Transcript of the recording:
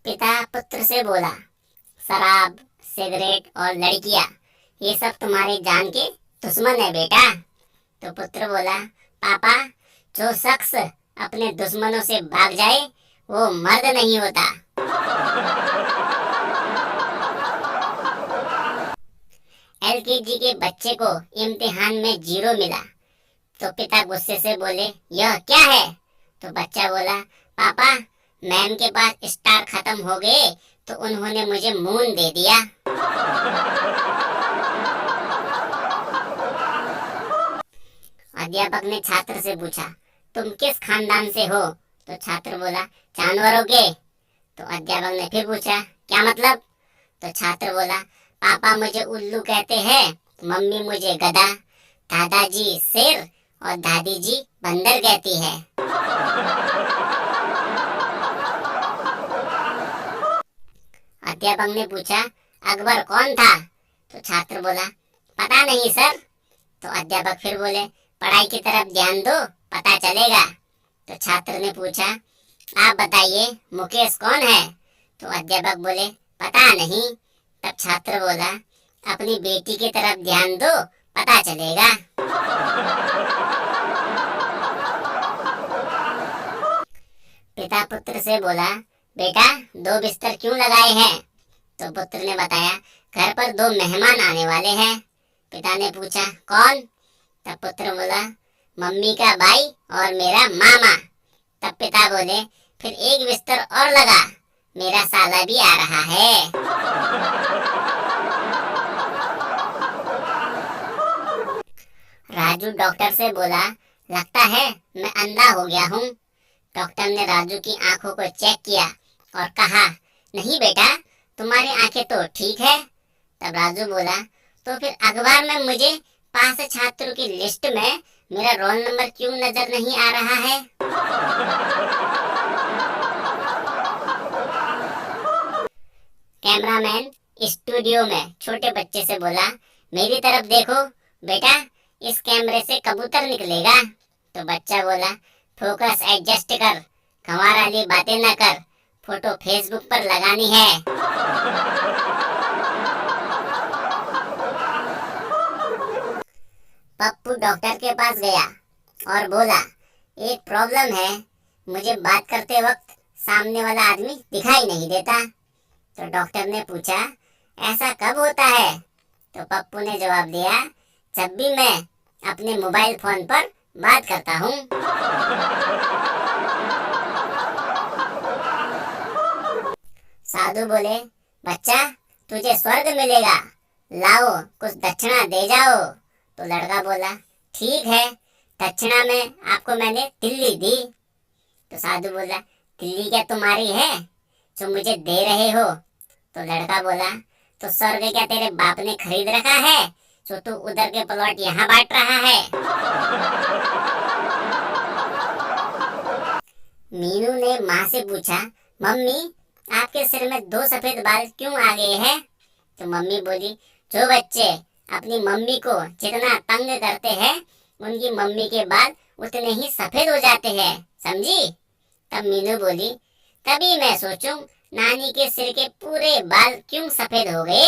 पिता पुत्र से बोला, शराब, सिगरेट और लड़कियां, ये सब तुम्हारी जान के दुश्मन है बेटा। तो पुत्र बोला, पापा, जो शख्स अपने दुश्मनों से भाग जाए वो मर्द नहीं होता। एलकेजी के बच्चे को इम्तिहान में 0 मिला तो पिता गुस्से से बोले, यह क्या है? तो बच्चा बोला, पापा, मैम के पास स्टार खत्म हो गए तो उन्होंने मुझे मून दे दिया। अध्यापक ने छात्र से पूछा, तुम किस खानदान से हो? तो छात्र बोला, जानवरों के। तो अध्यापक ने फिर पूछा, क्या मतलब? तो छात्र बोला, पापा मुझे उल्लू कहते हैं, मम्मी मुझे गधा, दादाजी शेर और दादी जी बंदर कहती है। अध्यापक ने पूछा, अकबर कौन था? तो छात्र बोला, पता नहीं सर। तो अध्यापक फिर बोले, पढ़ाई की तरफ ध्यान दो, पता चलेगा। तो छात्र ने पूछा, आप बताइए मुकेश कौन है? तो अध्यापक बोले, पता नहीं। तब छात्र बोला, अपनी बेटी की तरफ ध्यान दो, पता चलेगा। पिता पुत्र से बोला, बेटा, 2 बिस्तर क्यों लगाए हैं? तो पुत्र ने बताया, घर पर 2 मेहमान आने वाले हैं। पिता ने पूछा, कौन? तब पुत्र बोला, मम्मी का भाई और मेरा मामा। तब पिता बोले, फिर 1 बिस्तर और लगा, मेरा साला भी आ रहा है। राजू डॉक्टर से बोला, लगता है मैं अंधा हो गया हूँ। डॉक्टर ने राजू की आंखों को चेक किया और कहा, नहीं बेटा, तुम्हारी आंखें तो ठीक है। तब राजू बोला, तो फिर अखबार में मुझे पास छात्रों की लिस्ट में मेरा रोल नंबर क्यों नजर नहीं आ रहा है? कैमरामैन स्टूडियो में छोटे बच्चे से बोला, मेरी तरफ देखो बेटा, इस कैमरे से कबूतर निकलेगा। तो बच्चा बोला, फोकस एडजस्ट कर, गंवाराली बातें न कर, फोटो फेसबुक पर लगानी है। पप्पू डॉक्टर के पास गया और बोला, एक प्रॉब्लम है, मुझे बात करते वक्त सामने वाला आदमी दिखाई नहीं देता। तो डॉक्टर ने पूछा, ऐसा कब होता है? तो पप्पू ने जवाब दिया, जब भी मैं अपने मोबाइल फोन पर बात करता हूँ। साधु बोले, बच्चा, तुझे स्वर्ग मिलेगा, लाओ कुछ दक्षिणा दे जाओ। तो लड़का बोला, ठीक है, दक्षिणा में आपको मैंने तिल्ली दी। तो साधु बोला, तिल्ली क्या तुम्हारी है जो मुझे दे रहे हो? तो लड़का बोला, तो स्वर्ग क्या तेरे बाप ने खरीद रखा है जो तू उधर के प्लॉट यहाँ बांट रहा है? मीनू ने माँ से पूछा, मम्मी, आपके सिर में 2 सफेद बाल क्यों आ गए हैं? तो मम्मी बोली, जो बच्चे अपनी मम्मी को जितना तंग करते हैं, उनकी मम्मी के बाल उतने ही सफेद हो जाते हैं, समझी? तब मीनू बोली, तभी मैं सोचूं नानी के सिर के पूरे बाल क्यों सफेद हो गए।